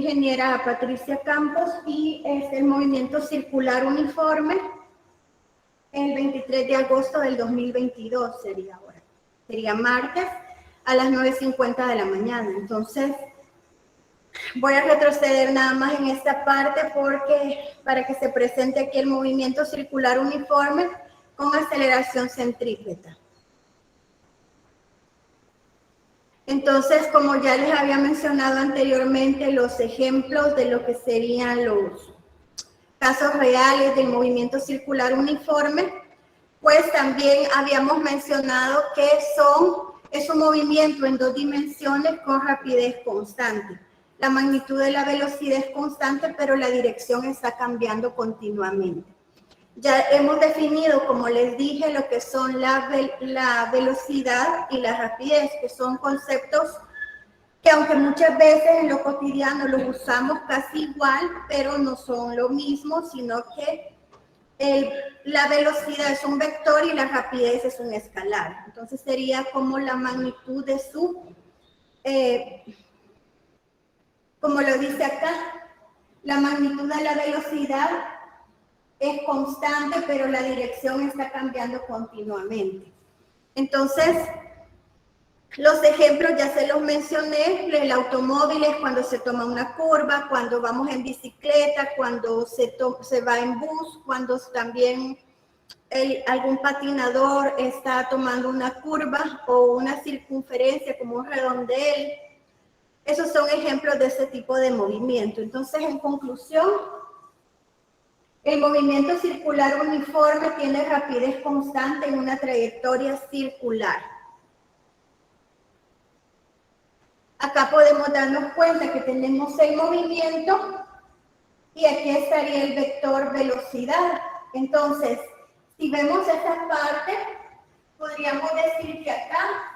ingeniera Patricia Campos y es el movimiento circular uniforme el 23 de agosto del 2022 sería ahora. Sería martes a las 9:50 de la mañana. Entonces, voy a retroceder nada más en esta parte para que se presente aquí el movimiento circular uniforme con aceleración centrípeta. Entonces, como ya les había mencionado anteriormente, los ejemplos de lo que serían los casos reales del movimiento circular uniforme, pues también habíamos mencionado que es un movimiento en 2 dimensiones con rapidez constante. La magnitud de la velocidad es constante, pero la dirección está cambiando continuamente. Ya hemos definido, como les dije, lo que son la velocidad y la rapidez, que son conceptos que aunque muchas veces en lo cotidiano los usamos casi igual, pero no son lo mismo, sino que la velocidad es un vector y la rapidez es un escalar. Entonces sería como la magnitud de como lo dice acá, la magnitud de la velocidad es constante, pero la dirección está cambiando continuamente. Entonces, los ejemplos ya se los mencioné. El automóvil es cuando se toma una curva, cuando vamos en bicicleta, cuando se va en bus, cuando también algún patinador está tomando una curva o una circunferencia como un redondel. Esos son ejemplos de ese tipo de movimiento. Entonces, en conclusión, el movimiento circular uniforme tiene rapidez constante en una trayectoria circular. Acá podemos darnos cuenta que tenemos el movimiento y aquí estaría el vector velocidad. Entonces, si vemos esta parte, podríamos decir que acá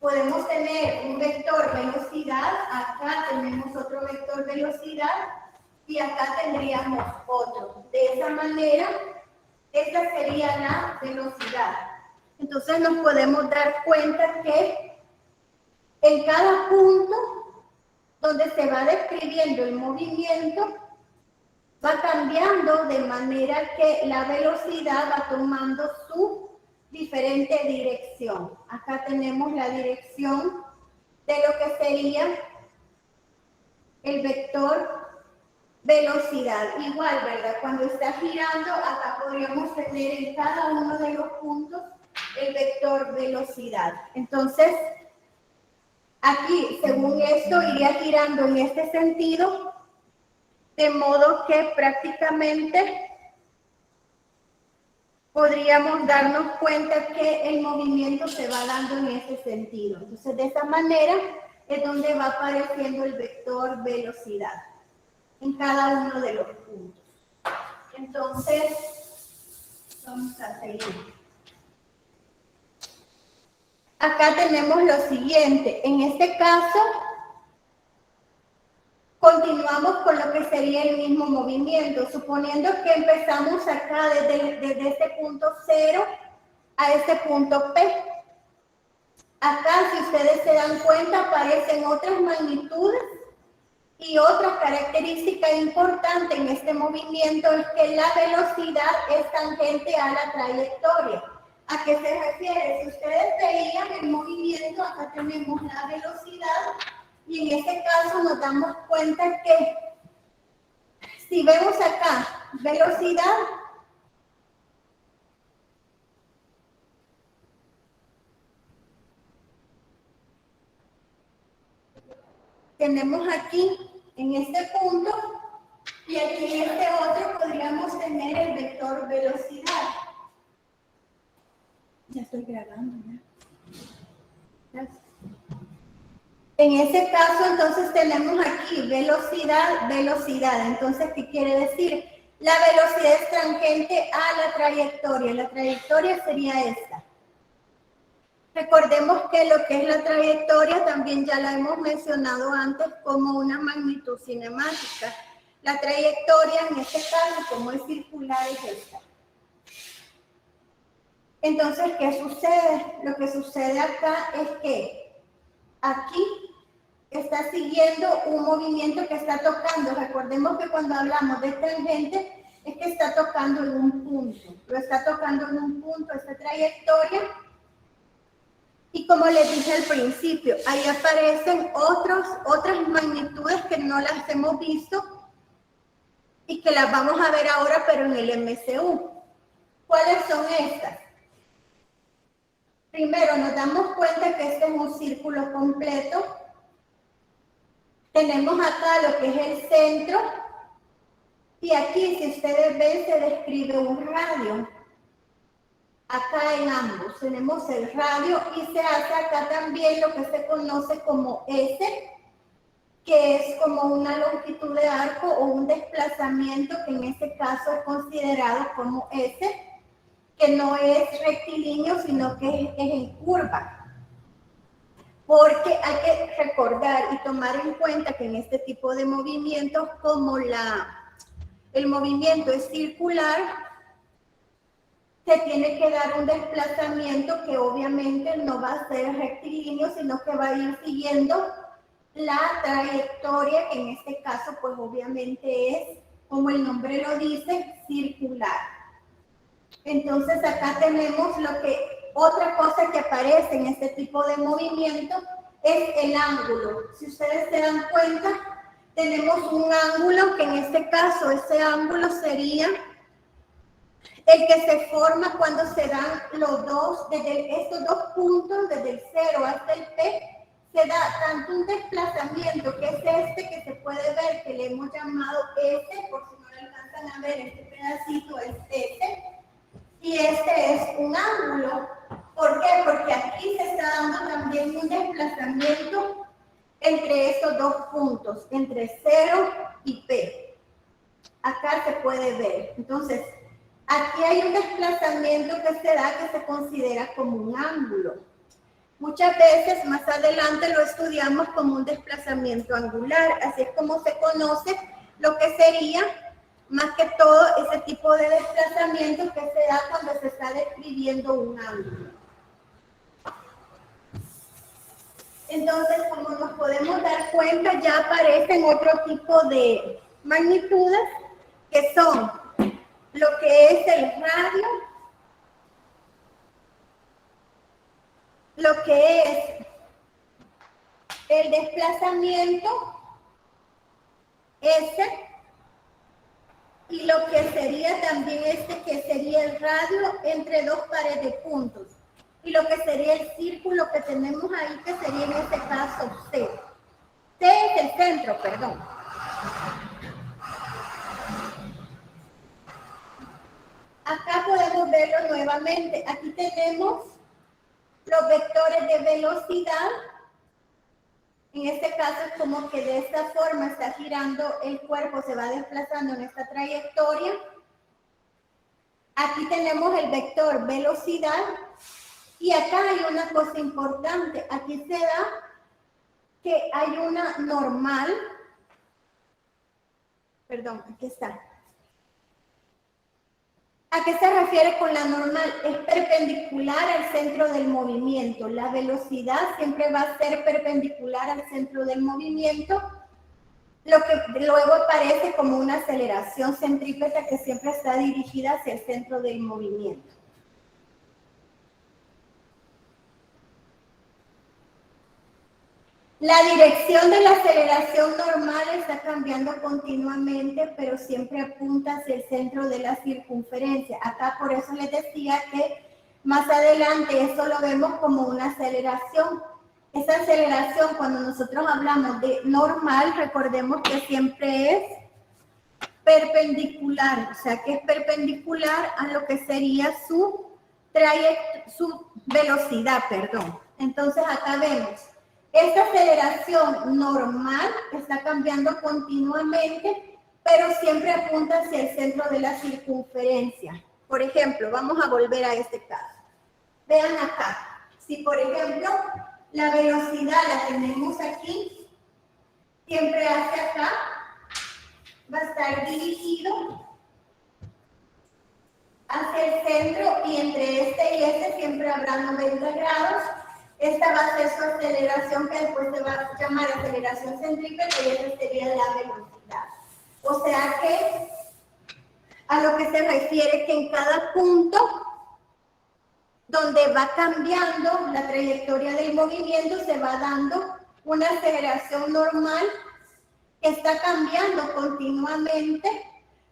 podemos tener un vector velocidad, acá tenemos otro vector velocidad y acá tendríamos otro. De esa manera, esta sería la velocidad. Entonces nos podemos dar cuenta que en cada punto donde se va describiendo el movimiento, va cambiando de manera que la velocidad va tomando su diferente dirección. Acá tenemos la dirección de lo que sería el vector velocidad. Igual, ¿verdad? Cuando está girando, acá podríamos tener en cada uno de los puntos el vector velocidad. Entonces, aquí, según esto, iría girando en este sentido, de modo que prácticamente podríamos darnos cuenta que el movimiento se va dando en ese sentido. Entonces, de esa manera es donde va apareciendo el vector velocidad en cada uno de los puntos. Entonces, vamos a seguir. Acá tenemos lo siguiente. En este caso, continuamos con lo que sería el mismo movimiento, suponiendo que empezamos acá desde este punto 0 a este punto P. Acá, si ustedes se dan cuenta, aparecen otras magnitudes y otra característica importante en este movimiento es que la velocidad es tangente a la trayectoria. ¿A qué se refiere? Si ustedes veían el movimiento, acá tenemos la velocidad y en este caso nos damos cuenta que si vemos acá velocidad, tenemos aquí en este punto y aquí en este otro podríamos tener el vector velocidad. Ya estoy grabando, ¿ya? Gracias. En ese caso, entonces, tenemos aquí velocidad, velocidad. Entonces, ¿qué quiere decir? La velocidad es tangente a la trayectoria. La trayectoria sería esta. Recordemos que lo que es la trayectoria también ya la hemos mencionado antes como una magnitud cinemática. La trayectoria, en este caso, como es circular, es esta. Entonces, ¿qué sucede? Lo que sucede acá es que aquí está siguiendo un movimiento que está tocando. Recordemos que cuando hablamos de tangente es que está tocando en un punto. Lo está tocando en un punto, esta trayectoria. Y como les dije al principio, ahí aparecen otras magnitudes que no las hemos visto y que las vamos a ver ahora, pero en el MCU. ¿Cuáles son estas? Primero, nos damos cuenta que este es un círculo completo. Tenemos acá lo que es el centro. Y aquí, si ustedes ven, se describe un radio. Acá en ambos tenemos el radio y se hace acá también lo que se conoce como S, que es como una longitud de arco o un desplazamiento que en este caso es considerado como S, que no es rectilíneo, sino que es en curva. Porque hay que recordar y tomar en cuenta que en este tipo de movimientos, como el movimiento es circular, se tiene que dar un desplazamiento que obviamente no va a ser rectilíneo, sino que va a ir siguiendo la trayectoria, que en este caso pues obviamente es, como el nombre lo dice, circular. Entonces acá tenemos otra cosa que aparece en este tipo de movimiento es el ángulo. Si ustedes se dan cuenta, tenemos un ángulo que en este caso ese ángulo sería el que se forma cuando se dan desde estos dos puntos, desde el 0 hasta el P, se da tanto un desplazamiento, que es este que se puede ver, que le hemos llamado S, por si no lo alcanzan a ver, este pedacito es S, y este es un ángulo. ¿Por qué? Porque aquí se está dando también un desplazamiento entre estos dos puntos, entre 0 y P. Acá se puede ver. Entonces, aquí hay un desplazamiento que se da que se considera como un ángulo. Muchas veces más adelante lo estudiamos como un desplazamiento angular, así es como se conoce lo que sería más que todo ese tipo de desplazamiento que se da cuando se está describiendo un ángulo. Entonces, como nos podemos dar cuenta, ya aparecen otro tipo de magnitudes que son lo que es el radio, lo que es el desplazamiento S, y lo que sería también que sería el radio entre dos pares de puntos, y lo que sería el círculo que tenemos ahí, que sería en este caso C. C es el centro, perdón. Acá podemos verlo nuevamente. Aquí tenemos los vectores de velocidad. En este caso es como que de esta forma está girando el cuerpo, se va desplazando en esta trayectoria. Aquí tenemos el vector velocidad. Y acá hay una cosa importante. Aquí se da que hay una normal. Perdón, aquí está. ¿A qué se refiere con la normal? Es perpendicular al centro del movimiento. La velocidad siempre va a ser perpendicular al centro del movimiento, lo que luego aparece como una aceleración centrípeta que siempre está dirigida hacia el centro del movimiento. La dirección de la aceleración normal está cambiando continuamente, pero siempre apunta hacia el centro de la circunferencia. Acá por eso les decía que más adelante eso lo vemos como una aceleración. Esa aceleración, cuando nosotros hablamos de normal, recordemos que siempre es perpendicular, o sea que es perpendicular a lo que sería su velocidad, perdón. Entonces acá vemos. Esta aceleración normal está cambiando continuamente, pero siempre apunta hacia el centro de la circunferencia. Por ejemplo, vamos a volver a este caso. Vean acá. Si, por ejemplo, la velocidad la tenemos aquí, siempre hacia acá, va a estar dirigido hacia el centro y entre este y este siempre habrá 90 grados. Esta va a ser su aceleración, que después se va a llamar aceleración centrípeta, y esa sería la velocidad. O sea que a lo que se refiere que en cada punto donde va cambiando la trayectoria del movimiento, se va dando una aceleración normal que está cambiando continuamente,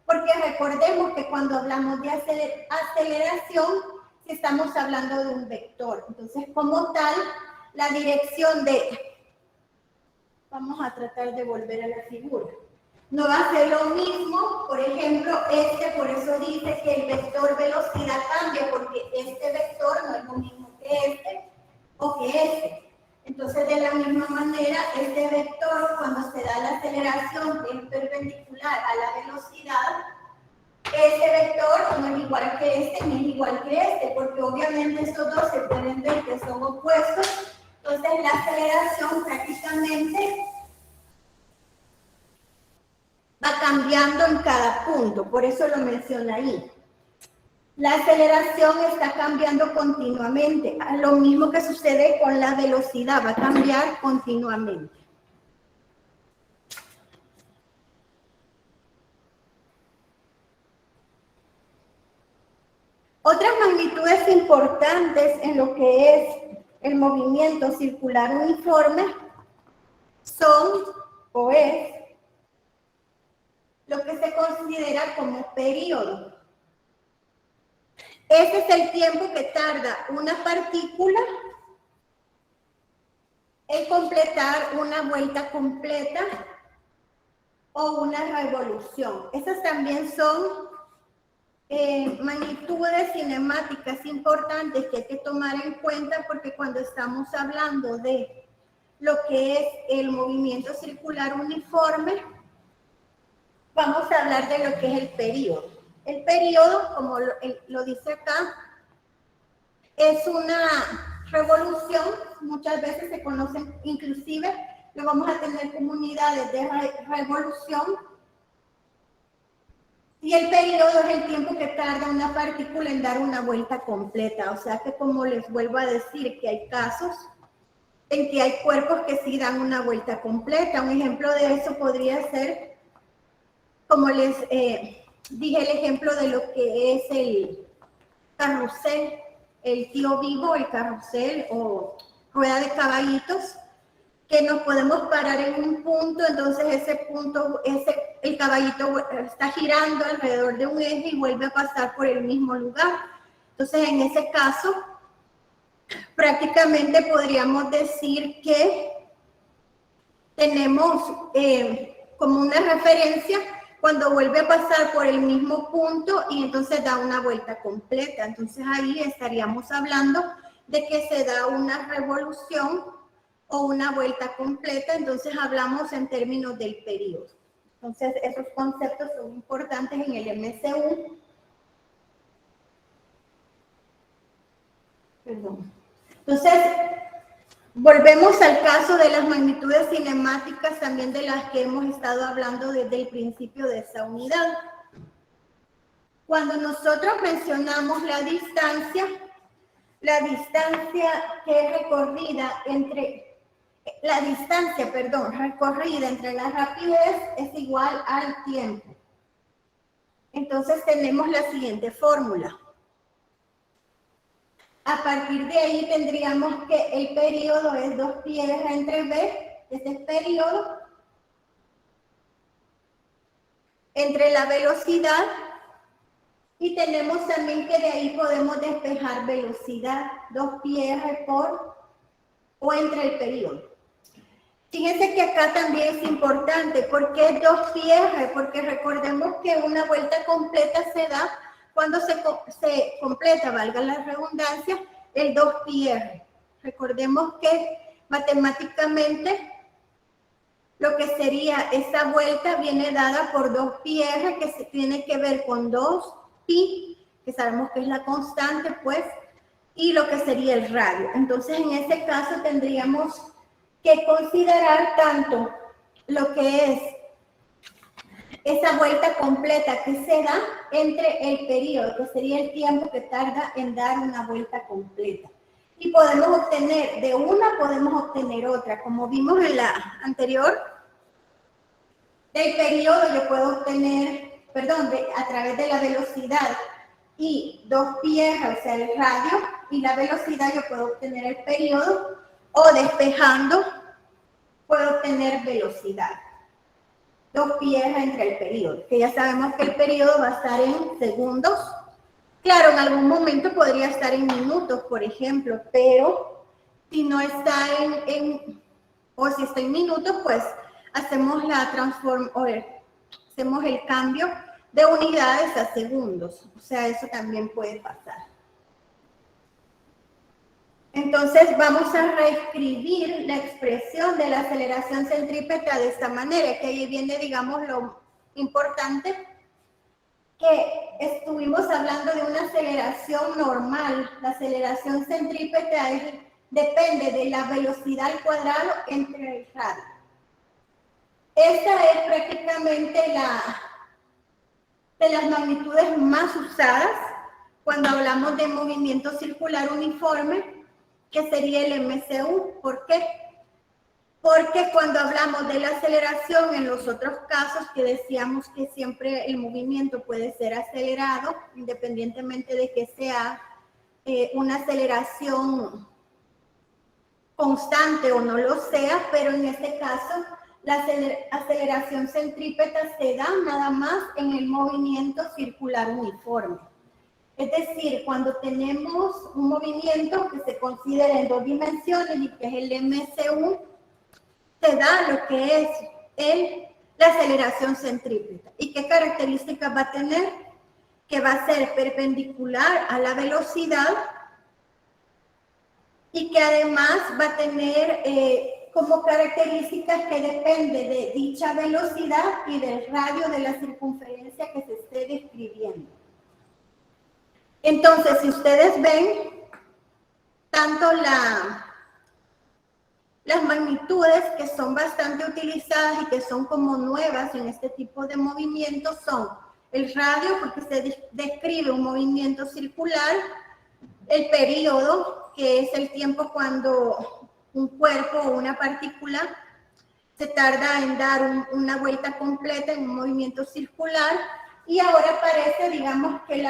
porque recordemos que cuando hablamos de aceleración, estamos hablando de un vector. Entonces, como tal, la dirección de... Vamos a tratar de volver a la figura. No va a ser lo mismo, por ejemplo, por eso dice que el vector velocidad cambia, porque este vector no es lo mismo que este o que este. Entonces, de la misma manera, este vector, cuando se da la aceleración que es perpendicular a la velocidad, este vector no es igual que este ni es igual que este, porque obviamente estos dos se pueden ver que son opuestos. Entonces, la aceleración prácticamente va cambiando en cada punto, por eso lo menciona ahí. La aceleración está cambiando continuamente, lo mismo que sucede con la velocidad, va a cambiar continuamente. Otras magnitudes importantes en lo que es el movimiento circular uniforme son o es lo que se considera como periodo. Ese es el tiempo que tarda una partícula en completar una vuelta completa o una revolución. Esas también son magnitudes cinemáticas importantes que hay que tomar en cuenta, porque cuando estamos hablando de lo que es el movimiento circular uniforme, vamos a hablar de lo que es el periodo. El periodo, como lo dice acá, es una revolución, muchas veces se conocen, inclusive lo vamos a tener como unidades de revolución, y el periodo es el tiempo que tarda una partícula en dar una vuelta completa. O sea que, como les vuelvo a decir, que hay casos en que hay cuerpos que sí dan una vuelta completa. Un ejemplo de eso podría ser, como les dije, el ejemplo de lo que es el carrusel, el tío vivo, el carrusel o rueda de caballitos, que nos podemos parar en un punto, entonces ese punto, el caballito está girando alrededor de un eje y vuelve a pasar por el mismo lugar. Entonces, en ese caso, prácticamente podríamos decir que tenemos como una referencia cuando vuelve a pasar por el mismo punto y entonces da una vuelta completa. Entonces, ahí estaríamos hablando de que se da una revolución o una vuelta completa, entonces hablamos en términos del periodo. Entonces, esos conceptos son importantes en el MCU. Perdón. Entonces, volvemos al caso de las magnitudes cinemáticas, también de las que hemos estado hablando desde el principio de esa unidad. Cuando nosotros mencionamos la distancia que es recorrida recorrida entre la rapidez es igual al tiempo. Entonces tenemos la siguiente fórmula. A partir de ahí tendríamos que el periodo es 2πr entre v, ese es periodo, entre la velocidad, y tenemos también que de ahí podemos despejar velocidad, 2πr o entre el periodo. Fíjense que acá también es importante. ¿Por qué 2πr? Porque recordemos que una vuelta completa se da cuando se completa, valga la redundancia, el 2πr. Recordemos que matemáticamente lo que sería esa vuelta viene dada por 2πr, que se tiene que ver con 2pi, que sabemos que es la constante, pues, y lo que sería el radio. Entonces, en ese caso tendríamos que considerar tanto lo que es esa vuelta completa que se da entre el periodo, que sería el tiempo que tarda en dar una vuelta completa. Y podemos obtener, de una podemos obtener otra. Como vimos en la anterior, del periodo yo puedo obtener, perdón, a través de la velocidad y 2πr, o sea, el radio y la velocidad, yo puedo obtener el periodo, o despejando, puedo obtener velocidad. 2πr entre el periodo, que ya sabemos que el periodo va a estar en segundos. Claro, en algún momento podría estar en minutos, por ejemplo, pero si no está o si está en minutos, pues hacemos hacemos el cambio de unidades a segundos. O sea, eso también puede pasar. Entonces vamos a reescribir la expresión de la aceleración centrípeta de esta manera, que ahí viene, digamos, lo importante, que estuvimos hablando de una aceleración normal. La aceleración centrípeta depende de la velocidad al cuadrado entre el radio. Esta es prácticamente de las magnitudes más usadas cuando hablamos de movimiento circular uniforme, que sería el MCU. ¿Por qué? Porque cuando hablamos de la aceleración en los otros casos, que decíamos que siempre el movimiento puede ser acelerado, independientemente de que sea una aceleración constante o no lo sea, pero en este caso la aceleración centrípeta se da nada más en el movimiento circular uniforme. Es decir, cuando tenemos un movimiento que se considera en 2 dimensiones y que es el MCU, se da lo que es la aceleración centrípeta. ¿Y qué características va a tener? Que va a ser perpendicular a la velocidad y que además va a tener como características que depende de dicha velocidad y del radio de la circunferencia que se esté describiendo. Entonces, si ustedes ven, tanto las magnitudes que son bastante utilizadas y que son como nuevas en este tipo de movimientos son el radio, porque se describe un movimiento circular, el periodo, que es el tiempo cuando un cuerpo o una partícula se tarda en dar una vuelta completa en un movimiento circular, y ahora aparece, digamos, que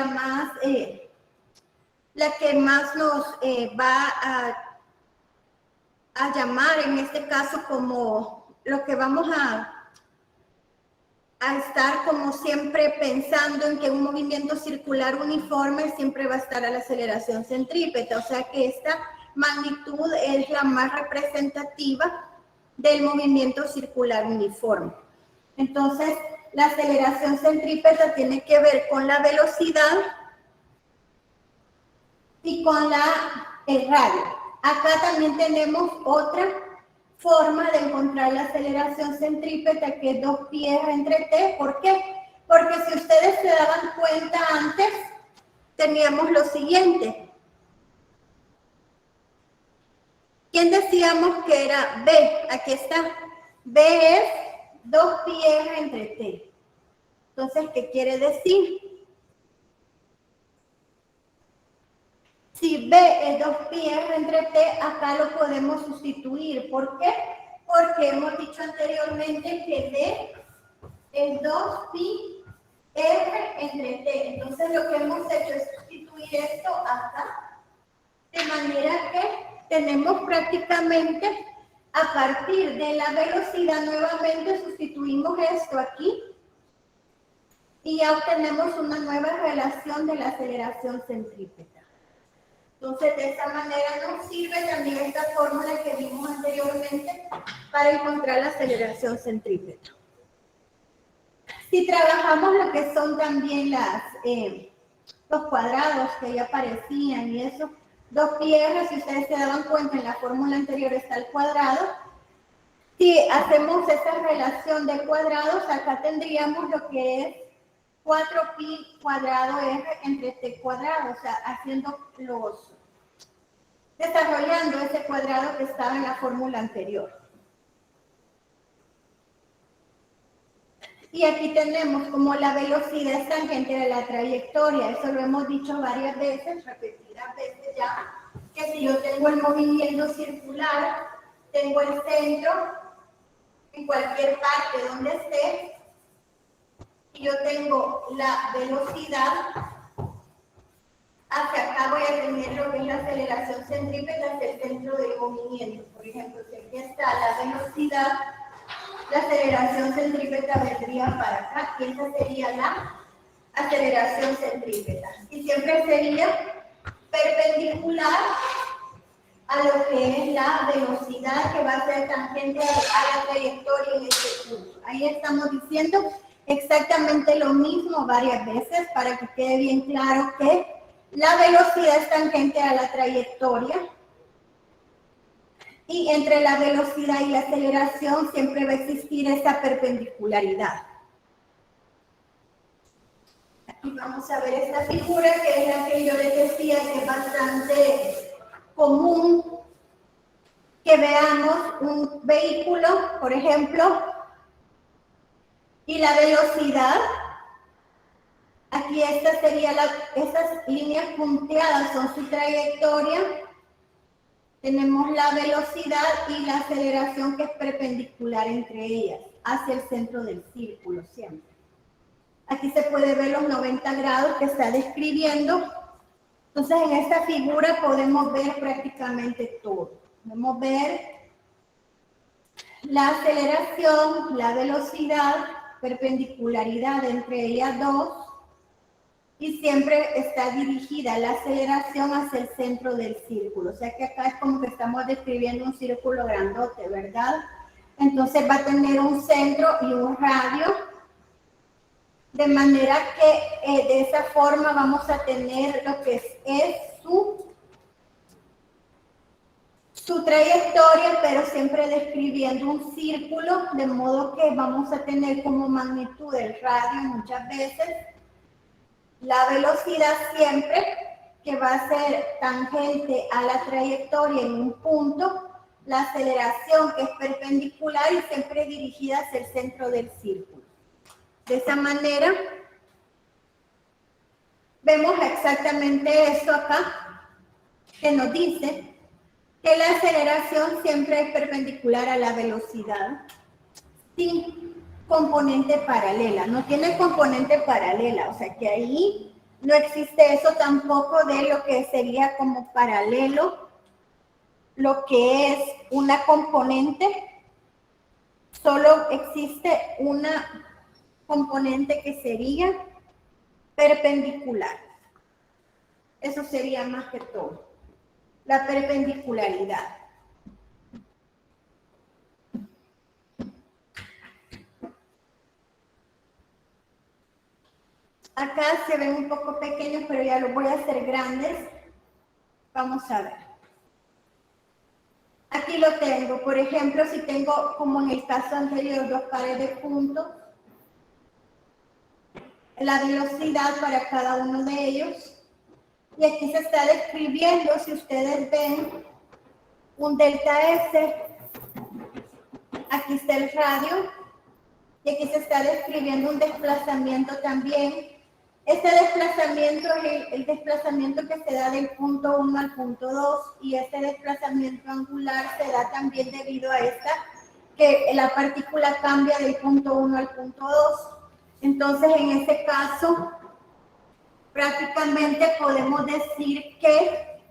la que más nos va a llamar en este caso como lo que vamos a estar como siempre pensando en que un movimiento circular uniforme siempre va a estar a la aceleración centrípeta, o sea que esta magnitud es la más representativa del movimiento circular uniforme. Entonces, la aceleración centrípeta tiene que ver con la velocidad y con el radio. Acá también tenemos otra forma de encontrar la aceleración centrípeta, que es 2πr entre t. ¿Por qué? Porque si ustedes se daban cuenta antes, teníamos lo siguiente. ¿Quién decíamos que era B? Aquí está. B es 2πr entre t. Entonces, ¿qué quiere decir? Si B es 2πr entre t, acá lo podemos sustituir. ¿Por qué? Porque hemos dicho anteriormente que D es 2πr entre t. Entonces lo que hemos hecho es sustituir esto acá, de manera que tenemos prácticamente, a partir de la velocidad, nuevamente sustituimos esto aquí y ya obtenemos una nueva relación de la aceleración centrípeta. Entonces, de esa manera nos sirve también esta fórmula que vimos anteriormente para encontrar la aceleración centrípeta. Si trabajamos lo que son también los cuadrados que ya aparecían y eso, 2πr, si ustedes se daban cuenta, en la fórmula anterior está el cuadrado. Si hacemos esa relación de cuadrados, acá tendríamos lo que es 4π cuadrado r entre t cuadrado, o sea, desarrollando ese cuadrado que estaba en la fórmula anterior. Y aquí tenemos como la velocidad es tangente de la trayectoria. Eso lo hemos dicho varias veces, repetidas veces ya. que si yo tengo el movimiento circular, tengo el centro en cualquier parte donde esté, y yo tengo la velocidad, hacia acá voy a tener lo que es la aceleración centrípeta hacia el centro del movimiento. Por ejemplo, si aquí está la velocidad, la aceleración centrípeta vendría para acá, y esa sería la aceleración centrípeta. Y siempre sería perpendicular a lo que es la velocidad que va a ser tangente a la trayectoria en este punto. Ahí estamos diciendo exactamente lo mismo varias veces para que quede bien claro que la velocidad es tangente a la trayectoria, y entre la velocidad y la aceleración siempre va a existir esa perpendicularidad. Aquí vamos a ver esta figura, que es la que yo les decía que es bastante común que veamos un vehículo, por ejemplo, y la velocidad. Aquí esta sería estas líneas punteadas son su trayectoria. Tenemos la velocidad y la aceleración, que es perpendicular entre ellas, hacia el centro del círculo siempre. Aquí se puede ver los 90 grados que está describiendo. Entonces, en esta figura podemos ver prácticamente todo. Podemos ver la aceleración, la velocidad, perpendicularidad entre ellas dos, y siempre está dirigida la aceleración hacia el centro del círculo. O sea que acá es como que estamos describiendo un círculo grandote, ¿verdad? Entonces va a tener un centro y un radio, de manera que de esa forma vamos a tener lo que es su trayectoria, pero siempre describiendo un círculo, de modo que vamos a tener como magnitud el radio muchas veces, la velocidad siempre, que va a ser tangente a la trayectoria en un punto, la aceleración, que es perpendicular y siempre dirigida hacia el centro del círculo. De esa manera, vemos exactamente esto acá, que nos dice que la aceleración siempre es perpendicular a la velocidad, sin componente paralela. No tiene componente paralela, o sea que ahí no existe eso tampoco de lo que sería como paralelo, lo que es una componente. Solo existe una componente que sería perpendicular. Eso sería más que todo, la perpendicularidad. Acá se ven un poco pequeños, pero ya los voy a hacer grandes. Vamos a ver. Aquí lo tengo. Por ejemplo, si tengo, como en el caso anterior, dos pares de puntos, la velocidad para cada uno de ellos. Y aquí se está describiendo, si ustedes ven, un delta S. Aquí está el radio. Y aquí se está describiendo un desplazamiento también. Este desplazamiento es el desplazamiento que se da del punto 1 al punto 2, y este desplazamiento angular se da también debido a que la partícula cambia del punto 1 al punto 2. Entonces, en este caso, prácticamente podemos decir que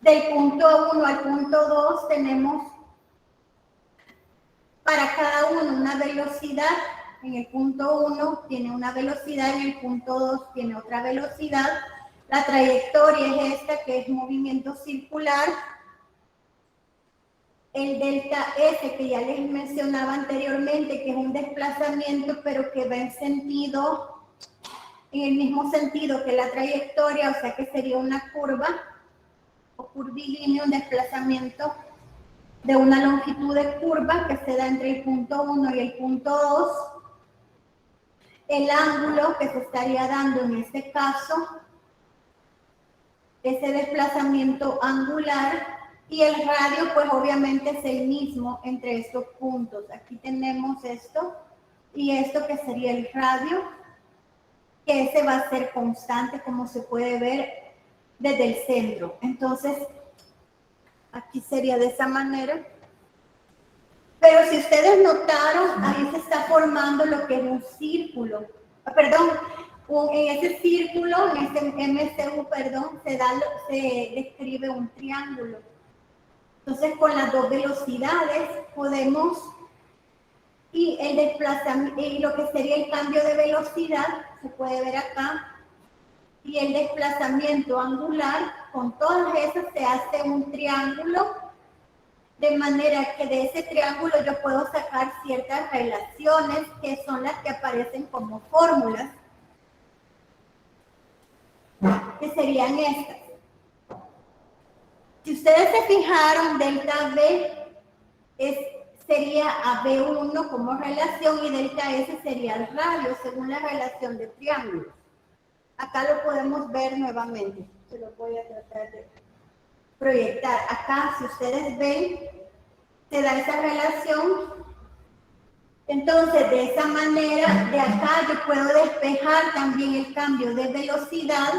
del punto 1 al punto 2 tenemos para cada uno una velocidad. En el punto 1 tiene una velocidad, en el punto 2 tiene otra velocidad. La trayectoria es esta, que es movimiento circular. El delta S, que ya les mencionaba anteriormente, que es un desplazamiento, pero que va en el mismo sentido que la trayectoria, o sea que sería una curva o curvilíneo, un desplazamiento de una longitud de curva que se da entre el punto 1 y el punto 2. El ángulo que se estaría dando en este caso, ese desplazamiento angular, y el radio pues obviamente es el mismo entre estos puntos. Aquí tenemos esto y esto, que sería el radio, que ese va a ser constante, como se puede ver desde el centro. Entonces, aquí sería de esa manera. Pero si ustedes notaron, ahí se está formando lo que es un círculo. Perdón, en ese círculo, en ese MCU, perdón, se describe un triángulo. Entonces, con las dos velocidades podemos, y el desplazamiento, y lo que sería el cambio de velocidad, se puede ver acá, y el desplazamiento angular, con todas esas se hace un triángulo, de manera que de ese triángulo yo puedo sacar ciertas relaciones que son las que aparecen como fórmulas, que serían estas. Si ustedes se fijaron, delta B sería a B1 como relación y delta S sería el radio según la relación de triángulos. Acá lo podemos ver nuevamente. Se lo voy a tratar de proyectar. Acá, si ustedes ven, se da esa relación. Entonces, de esa manera, de acá yo puedo despejar también el cambio de velocidad.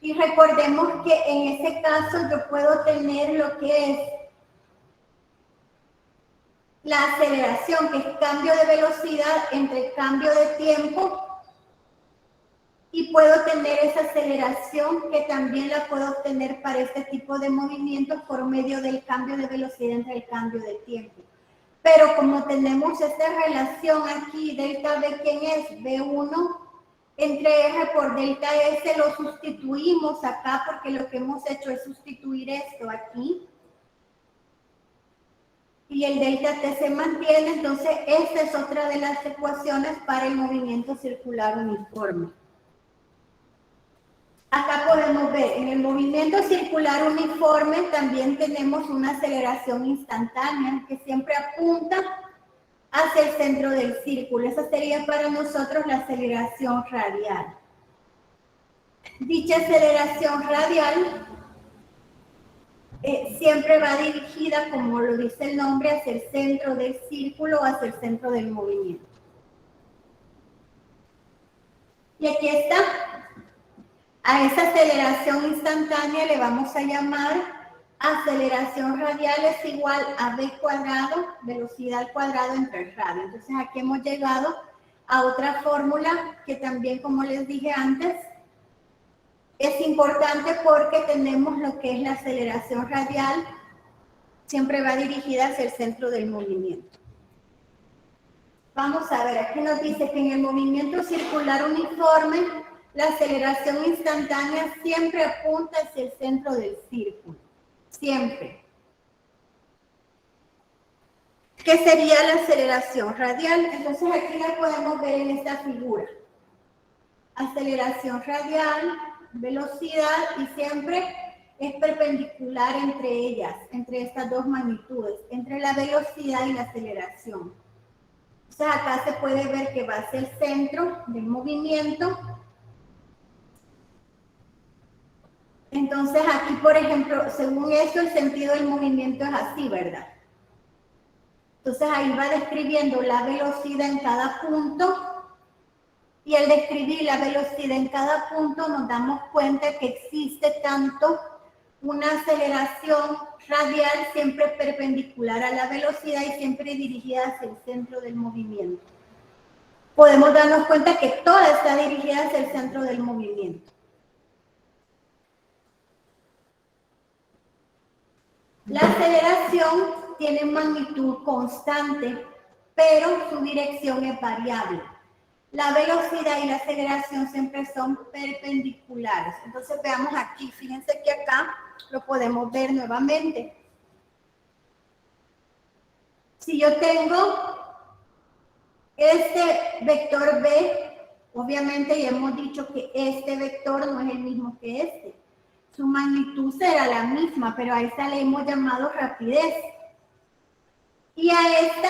Y recordemos que en ese caso yo puedo tener lo que es la aceleración, que es cambio de velocidad entre cambio de tiempo, y puedo tener esa aceleración que también la puedo obtener para este tipo de movimientos por medio del cambio de velocidad entre el cambio de tiempo. Pero como tenemos esta relación aquí, delta B, ¿quién es? B1 entre R por delta S, lo sustituimos acá porque lo que hemos hecho es sustituir esto aquí. Y el delta T se mantiene, entonces esta es otra de las ecuaciones para el movimiento circular uniforme. Acá podemos ver, en el movimiento circular uniforme también tenemos una aceleración instantánea que siempre apunta hacia el centro del círculo. Esa sería para nosotros la aceleración radial. Dicha aceleración radial siempre va dirigida, como lo dice el nombre, hacia el centro del círculo o hacia el centro del movimiento. Y aquí está. A esa aceleración instantánea le vamos a llamar aceleración radial es igual a v cuadrado, velocidad al cuadrado entre el radio. Entonces aquí hemos llegado a otra fórmula que también, como les dije antes, es importante porque tenemos lo que es la aceleración radial, siempre va dirigida hacia el centro del movimiento. Vamos a ver, aquí nos dice que en el movimiento circular uniforme, la aceleración instantánea siempre apunta hacia el centro del círculo, siempre. ¿Qué sería la aceleración radial? Entonces aquí la podemos ver en esta figura. Aceleración radial, velocidad, y siempre es perpendicular entre ellas, entre estas dos magnitudes, entre la velocidad y la aceleración. O sea, acá se puede ver que va hacia el centro del movimiento. Entonces aquí, por ejemplo, según esto, el sentido del movimiento es así, ¿verdad? Entonces ahí va describiendo la velocidad en cada punto. Y al describir la velocidad en cada punto nos damos cuenta que existe tanto una aceleración radial siempre perpendicular a la velocidad y siempre dirigida hacia el centro del movimiento. Podemos darnos cuenta que toda está dirigida hacia el centro del movimiento. La aceleración tiene magnitud constante, pero su dirección es variable. La velocidad y la aceleración siempre son perpendiculares. Entonces veamos aquí, fíjense que acá lo podemos ver nuevamente. Si yo tengo este vector B, obviamente ya hemos dicho que este vector no es el mismo que este. Su magnitud será la misma, pero a esta le hemos llamado rapidez. Y a esta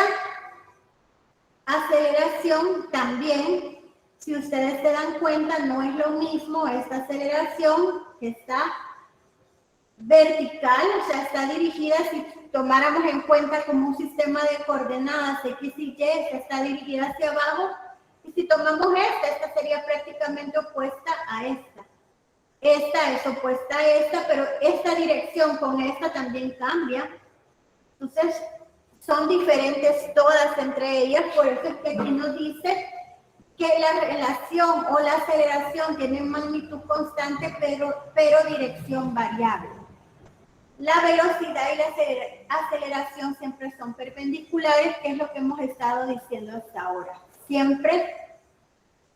aceleración también, si ustedes se dan cuenta, no es lo mismo esta aceleración que está vertical, o sea, está dirigida, si tomáramos en cuenta como un sistema de coordenadas X y Y, esta está dirigida hacia abajo, y si tomamos esta sería prácticamente opuesta a esta. esta es opuesta a esta, pero esta dirección con esta también cambia. Entonces, son diferentes todas entre ellas, por eso es que aquí nos dice que la relación o la aceleración tiene magnitud constante, pero dirección variable. La velocidad y la aceleración siempre son perpendiculares, que es lo que hemos estado diciendo hasta ahora. Siempre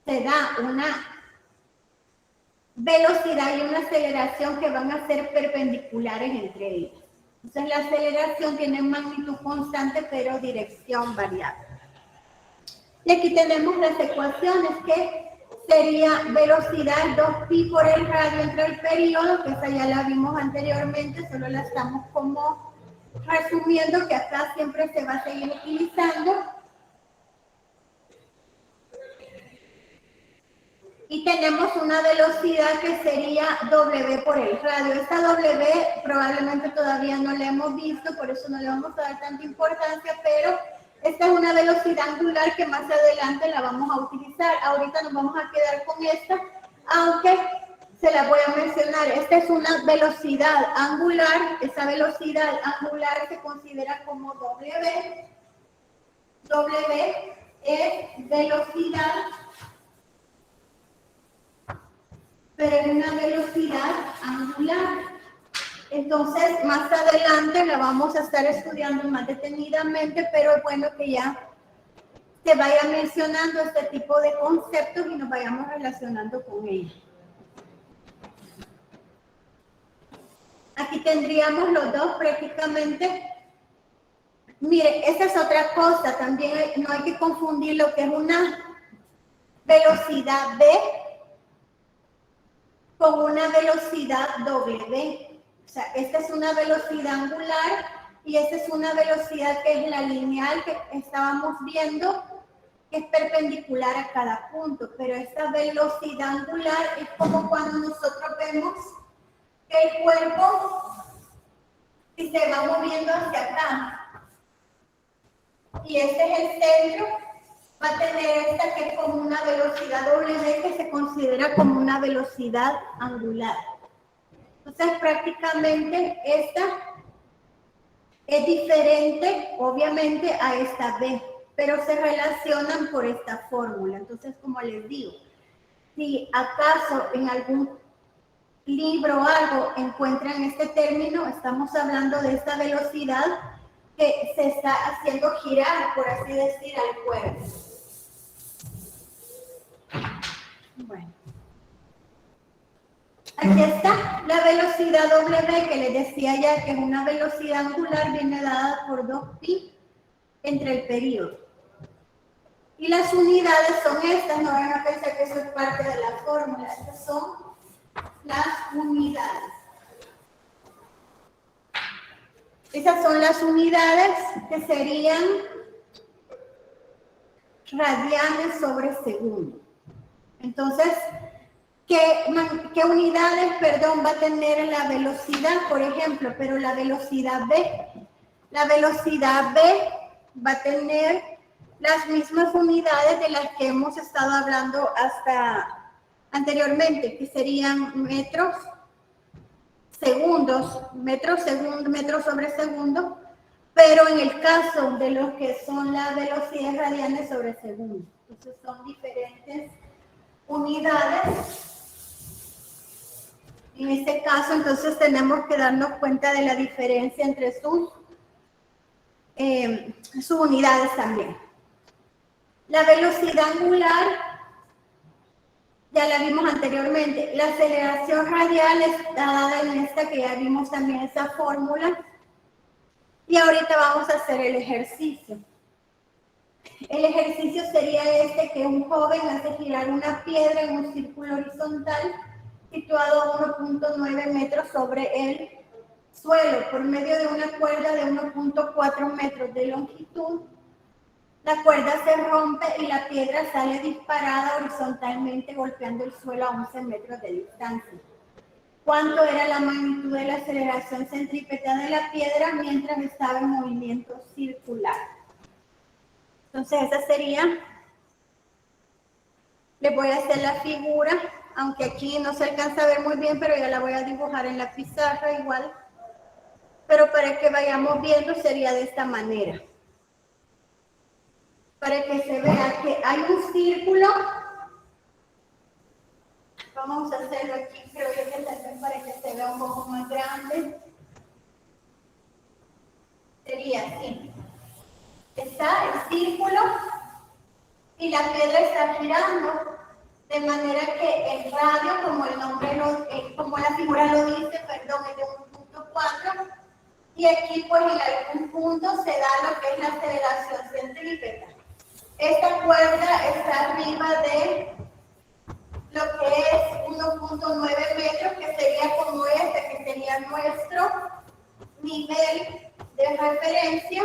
se da una velocidad y una aceleración que van a ser perpendiculares entre ellas. Entonces la aceleración tiene magnitud constante, pero dirección variable. Y aquí tenemos las ecuaciones que sería velocidad 2pi por el radio entre el periodo, que esa ya la vimos anteriormente, solo la estamos como resumiendo, que acá siempre se va a seguir utilizando. Y tenemos una velocidad que sería W por el radio. Esta W probablemente todavía no la hemos visto, por eso no le vamos a dar tanta importancia, pero esta es una velocidad angular que más adelante la vamos a utilizar. Ahorita nos vamos a quedar con esta, aunque se la voy a mencionar. Esta es una velocidad angular. Esa velocidad angular se considera como W. W es velocidad, pero en una velocidad angular. Entonces, más adelante la vamos a estar estudiando más detenidamente, pero es bueno que ya se vaya mencionando este tipo de conceptos y nos vayamos relacionando con ellos. Aquí tendríamos los dos prácticamente. Mire, esa es otra cosa, también no hay que confundir lo que es una velocidad V con una velocidad W. O sea, esta es una velocidad angular y esta es una velocidad que es la lineal que estábamos viendo, que es perpendicular a cada punto. Pero esta velocidad angular es como cuando nosotros vemos que el cuerpo, si se va moviendo hacia acá, y este es el centro, va a tener esta que es como una velocidad W que se considera como una velocidad angular. Entonces, prácticamente esta es diferente, obviamente, a esta B, pero se relacionan por esta fórmula. Entonces, como les digo, si acaso en algún libro o algo encuentran este término, estamos hablando de esta velocidad que se está haciendo girar, por así decir, al cuerpo. Bueno. Aquí está la velocidad W que les decía ya que es una velocidad angular, viene dada por 2pi entre el periodo. Y las unidades son estas, no van a pensar que eso es parte de la fórmula, estas son las unidades. Esas son las unidades que serían radianes sobre segundo. Entonces, ¿qué unidades, va a tener la velocidad, por ejemplo? Pero la velocidad B. La velocidad B va a tener las mismas unidades de las que hemos estado hablando hasta anteriormente, que serían metros, segundos, metros sobre segundo, pero en el caso de los que son las velocidades radianes sobre segundo. Entonces son diferentes unidades. En este caso, entonces, tenemos que darnos cuenta de la diferencia entre sus unidades también. La velocidad angular, ya la vimos anteriormente. La aceleración radial está dada en esta, que ya vimos también esa fórmula. Y ahorita vamos a hacer el ejercicio. El ejercicio sería este, que un joven hace girar una piedra en un círculo horizontal situado a 1.9 metros sobre el suelo por medio de una cuerda de 1.4 metros de longitud. La cuerda se rompe y la piedra sale disparada horizontalmente golpeando el suelo a 11 metros de distancia. ¿Cuánto era la magnitud de la aceleración centrípeta de la piedra mientras estaba en movimiento circular? Entonces esa sería, les voy a hacer la figura aunque aquí no se alcanza a ver muy bien, pero ya la voy a dibujar en la pizarra igual. Pero para que vayamos viendo sería de esta manera. Para que se vea que hay un círculo. Vamos a hacerlo aquí, creo yo que también para que se vea un poco más grande. Sería así. Está el círculo y la piedra está girando, de manera que el radio, como el nombre como la figura lo dice, perdón, es de 1.4, y aquí pues en algún punto se da lo que es la aceleración centrípeta. Esta cuerda está arriba de lo que es 1.9 metros, que sería como este, que sería nuestro nivel de referencia.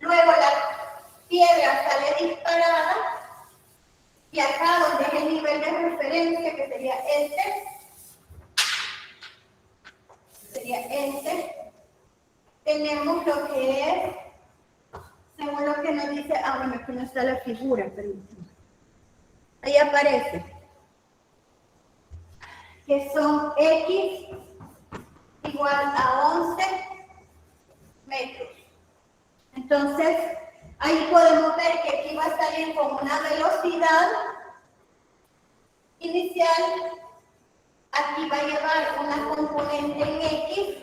Luego la piedra sale disparada y acá donde es el nivel de referencia, que sería este, tenemos lo que es, según lo que nos dice, bueno, aquí no está la figura, permítanme. Ahí aparece que son X igual a 11 metros. Entonces, ahí podemos ver que aquí va a salir con una velocidad inicial, aquí va a llevar una componente en X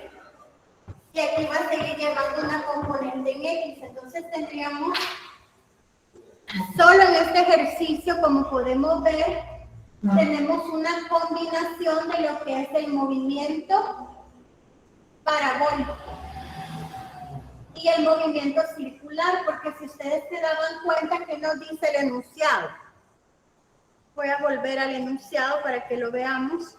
y aquí va a seguir llevando una componente en X. Entonces tendríamos, solo en este ejercicio, como podemos ver, tenemos una combinación de lo que es el movimiento parabólico y el movimiento circular, porque si ustedes se daban cuenta que nos dice el enunciado. Voy a volver al enunciado para que lo veamos.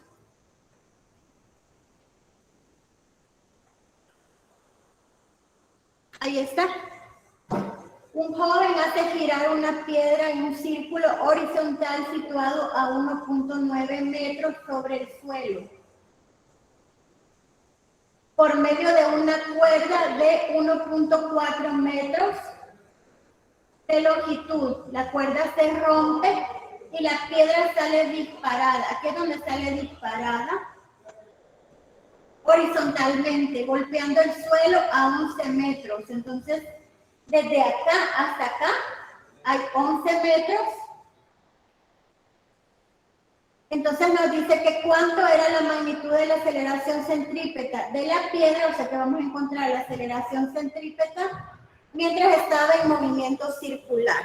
Ahí está. Un joven hace girar una piedra en un círculo horizontal situado a 1.9 metros sobre el suelo, por medio de una cuerda de 1.4 metros de longitud. La cuerda se rompe y la piedra sale disparada. Aquí es donde sale disparada horizontalmente, golpeando el suelo a 11 metros. Entonces, desde acá hasta acá hay 11 metros. Entonces nos dice que cuánto era la magnitud de la aceleración centrípeta de la piedra, o sea que vamos a encontrar la aceleración centrípeta mientras estaba en movimiento circular.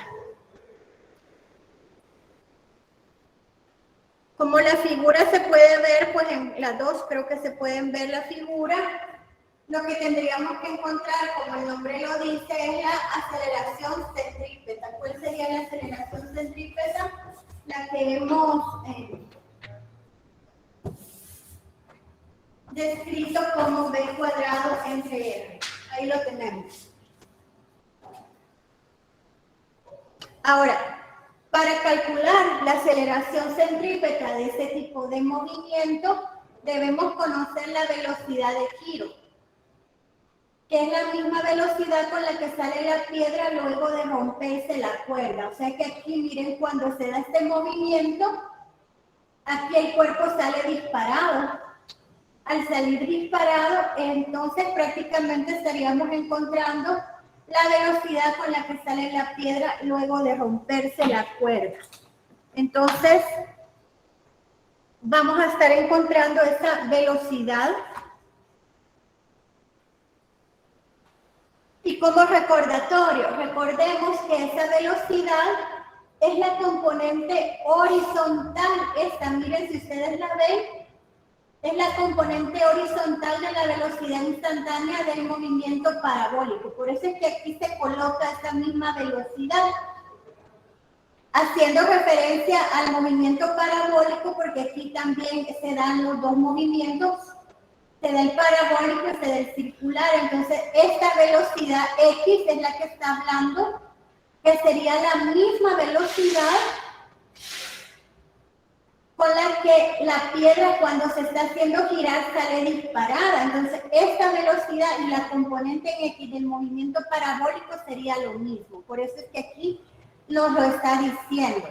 Como la figura se puede ver, pues en las dos creo que se pueden ver la figura, lo que tendríamos que encontrar, como el nombre lo dice, es la aceleración centrípeta. ¿Cuál sería la aceleración centrípeta? La que hemos descrito como B cuadrado entre R. Ahí lo tenemos. Ahora, para calcular la aceleración centrípeta de ese tipo de movimiento, debemos conocer la velocidad de giro, que es la misma velocidad con la que sale la piedra luego de romperse la cuerda. O sea que aquí, miren, cuando se da este movimiento, aquí el cuerpo sale disparado. Al salir disparado, entonces prácticamente estaríamos encontrando la velocidad con la que sale la piedra luego de romperse la cuerda. Entonces, vamos a estar encontrando esa velocidad. Y como recordatorio, recordemos que esa velocidad es la componente horizontal. Esta, miren, si ustedes la ven, es la componente horizontal de la velocidad instantánea del movimiento parabólico. Por eso es que aquí se coloca esta misma velocidad, haciendo referencia al movimiento parabólico, porque aquí también se dan los dos movimientos, se da el parabólico y se da el circular. Entonces, esta velocidad X es la que está hablando, que sería la misma velocidad con la que la piedra, cuando se está haciendo girar, sale disparada. Entonces, esta velocidad y la componente en X del movimiento parabólico sería lo mismo. Por eso es que aquí nos lo está diciendo.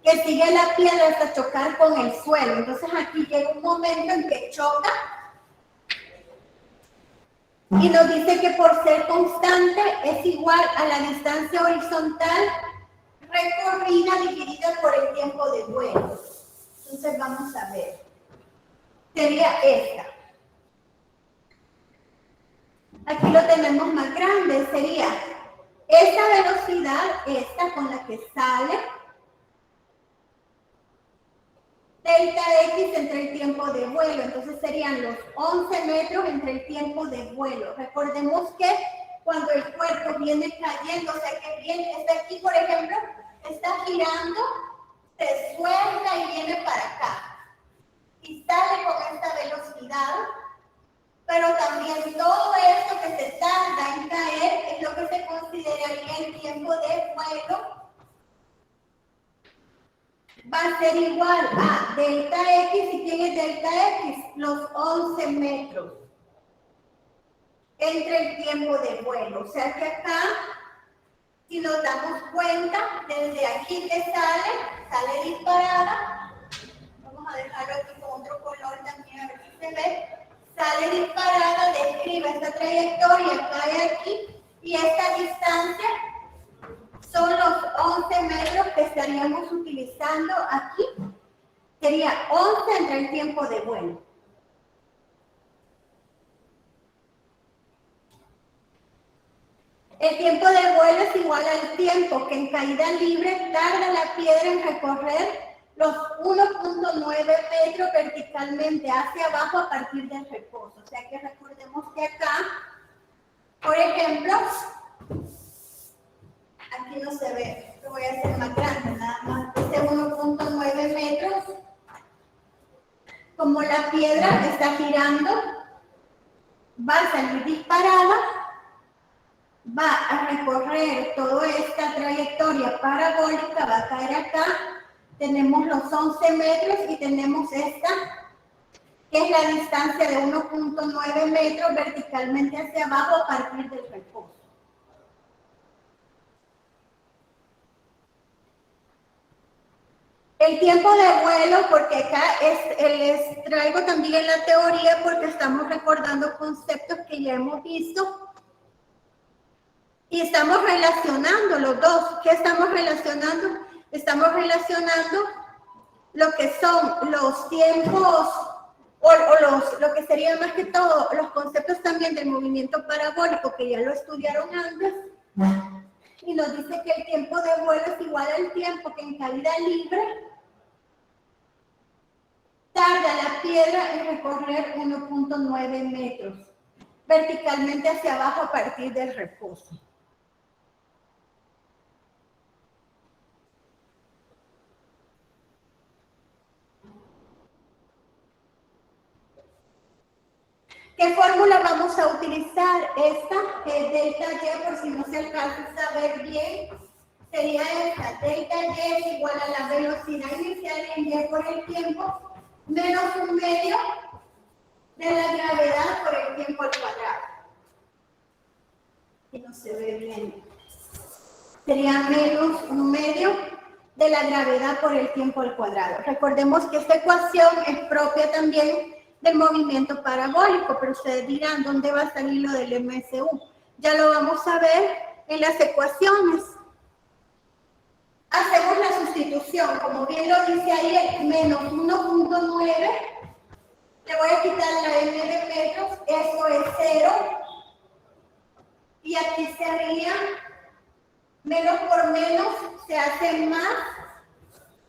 que sigue la piedra hasta chocar con el suelo. Entonces aquí llega un momento en que choca y nos dice que por ser constante es igual a la distancia horizontal recorrida dividida por el tiempo de vuelo. Entonces vamos a ver. Sería esta. Aquí lo tenemos más grande. Sería esta velocidad, esta con la que sale, delta X entre el tiempo de vuelo. Entonces serían los 11 metros entre el tiempo de vuelo. Recordemos que cuando el cuerpo viene cayendo, o sea que viene, está aquí por ejemplo, está girando, se suelta y viene para acá. Y sale con esta velocidad, pero también todo esto que se tarda en caer es lo que se consideraría el tiempo de vuelo. Va a ser igual a delta X. ¿Y quién es delta X? Los 11 metros entre el tiempo de vuelo. O sea que acá, si nos damos cuenta, desde aquí que sale disparada. Vamos a dejarlo aquí con otro color también, a ver si se ve. Sale disparada, describe esta trayectoria, cae aquí, y esta distancia son los 11 metros que estaríamos utilizando aquí. Sería 11 entre el tiempo de vuelo. El tiempo de vuelo es igual al tiempo que en caída libre tarda la piedra en recorrer los 1.9 metros verticalmente hacia abajo a partir del reposo. O sea que recordemos que acá, por ejemplo, aquí no se ve, lo voy a hacer más grande, nada más. Este 1.9 metros, como la piedra está girando, va a salir disparada, va a recorrer toda esta trayectoria parabólica, va a caer acá. Tenemos los 11 metros y tenemos esta, que es la distancia de 1.9 metros verticalmente hacia abajo a partir del reposo. El tiempo de vuelo, porque acá les traigo también la teoría porque estamos recordando conceptos que ya hemos visto y estamos relacionando los dos. ¿Qué estamos relacionando? Estamos relacionando lo que son los tiempos o lo que sería más que todo los conceptos también del movimiento parabólico, que ya lo estudiaron antes, y nos dice que el tiempo de vuelo es igual al tiempo que en caída libre tarda la piedra en recorrer 1.9 metros verticalmente hacia abajo a partir del reposo. ¿Qué fórmula vamos a utilizar? Esta, que es delta Y, por si no se alcanza a saber bien, sería esta. Delta Y es igual a la velocidad inicial en Y por el tiempo, menos un medio de la gravedad por el tiempo al cuadrado. Y no se ve bien. Sería menos un medio de la gravedad por el tiempo al cuadrado. Recordemos que esta ecuación es propia también del movimiento parabólico, pero ustedes dirán, ¿dónde va a salir lo del MSU? Ya lo vamos a ver en las ecuaciones. Hacemos la sustitución, como bien lo dice ahí, menos 1.9, le voy a quitar la m de metros, eso es 0, y aquí sería menos por menos, se hace más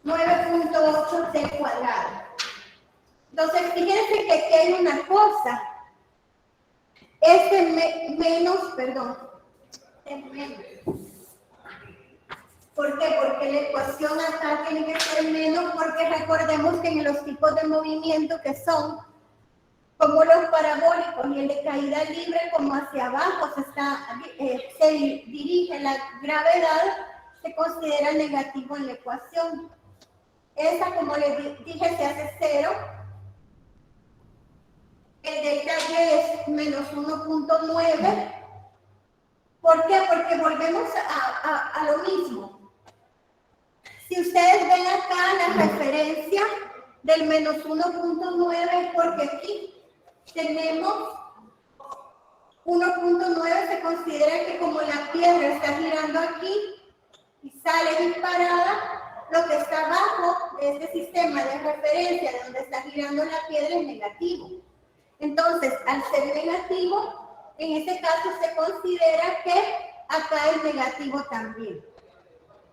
9.8 t cuadrado. Entonces, fíjense que aquí hay una cosa. ¿Por qué? Porque la ecuación acá tiene que ser menos, porque recordemos que en los tipos de movimiento que son como los parabólicos y el de caída libre, como hacia abajo se dirige la gravedad, se considera negativo en la ecuación. Esa, como les dije, se hace 0. El delta Y es menos 1.9. ¿Por qué? Porque volvemos a lo mismo. Si ustedes ven acá la referencia del menos 1.9, porque aquí tenemos 1.9, se considera que como la piedra está girando aquí y sale disparada, lo que está abajo de este sistema de referencia de donde está girando la piedra es negativo. Entonces, al ser negativo, en este caso se considera que acá es negativo también.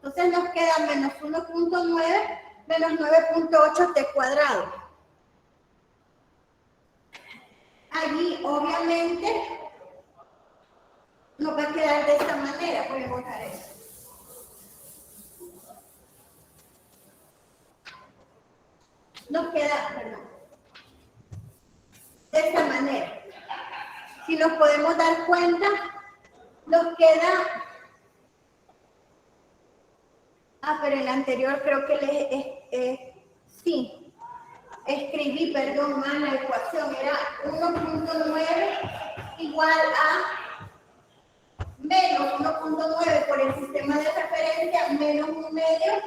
Entonces nos queda menos 1.9 menos 9.8 t cuadrado. Allí, obviamente, nos va a quedar de esta manera. Voy a borrar esto. Nos queda, perdón, de esta manera. Si nos podemos dar cuenta, nos queda... pero el anterior creo que sí, escribí, perdón, mal la ecuación. Era 1.9 igual a menos 1.9 por el sistema de referencia menos 1/2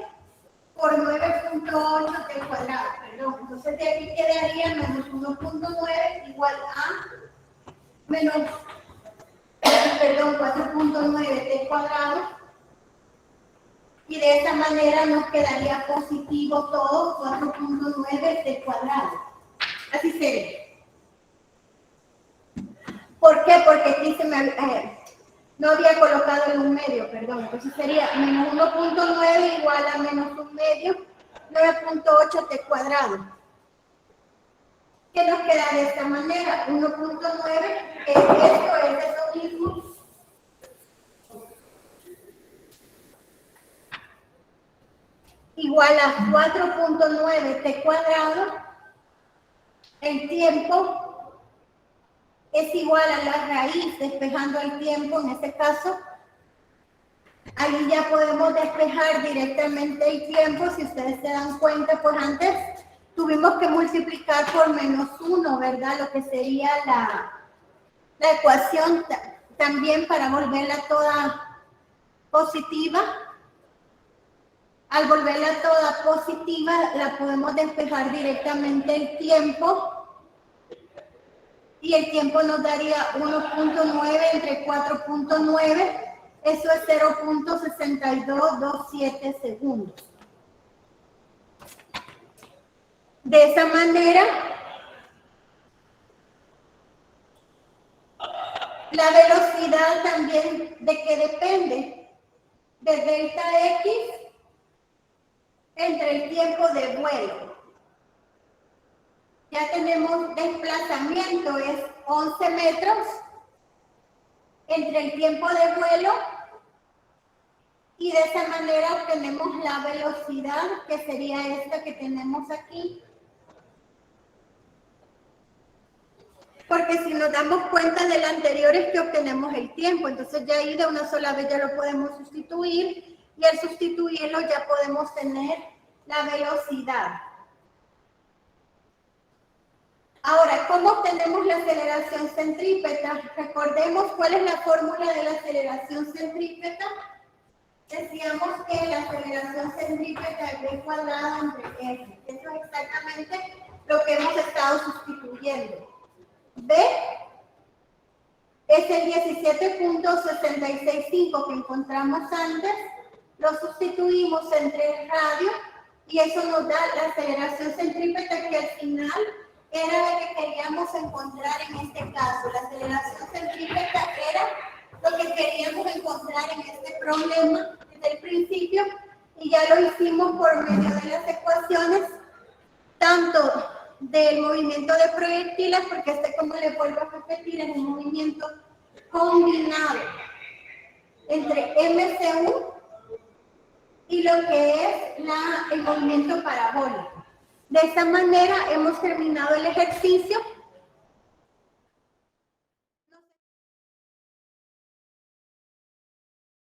por 9.8 t cuadrado, perdón. Entonces de aquí quedaría menos 1.9 igual a menos, perdón, 4.9 t cuadrado. Y de esta manera nos quedaría positivo todo, 4.9 t cuadrado. Así sería. ¿Por qué? Porque aquí no había colocado el 1/2, perdón. Entonces sería menos 1.9 igual a menos 1/2, 9.8 t cuadrado. ¿Qué nos queda de esta manera? 1.9, esto es eso mismo. Igual a 4.9 t cuadrado. El tiempo es igual a la raíz, despejando el tiempo en este caso. Ahí ya podemos despejar directamente el tiempo. Si ustedes se dan cuenta, pues antes tuvimos que multiplicar por menos 1, ¿verdad? Lo que sería la ecuación también para volverla toda positiva. Al volverla toda positiva, la podemos despejar directamente el tiempo. Y el tiempo nos daría 1.9 entre 4.9. Eso es 0.6227 segundos. De esa manera, la velocidad también, ¿de qué depende? De delta X entre el tiempo de vuelo. Ya tenemos desplazamiento, es 11 metros entre el tiempo de vuelo y de esa manera obtenemos la velocidad, que sería esta que tenemos aquí. Porque si nos damos cuenta del anterior es que obtenemos el tiempo, entonces ya ahí de una sola vez ya lo podemos sustituir y al sustituirlo ya podemos tener la velocidad. Ahora, ¿cómo obtenemos la aceleración centrípeta? Recordemos cuál es la fórmula de la aceleración centrípeta. Decíamos que la aceleración centrípeta es b cuadrado entre x. Eso es exactamente lo que hemos estado sustituyendo. B es el 17.665 que encontramos antes. Lo sustituimos entre el radio y eso nos da la aceleración centrípeta que al final era la que queríamos encontrar en este caso. La aceleración centrípeta era lo que queríamos encontrar en este problema desde el principio y ya lo hicimos por medio de las ecuaciones, tanto del movimiento de proyectiles, porque como les vuelvo a repetir, es un movimiento combinado entre MCU y lo que es el movimiento parabólico. De esta manera hemos terminado el ejercicio.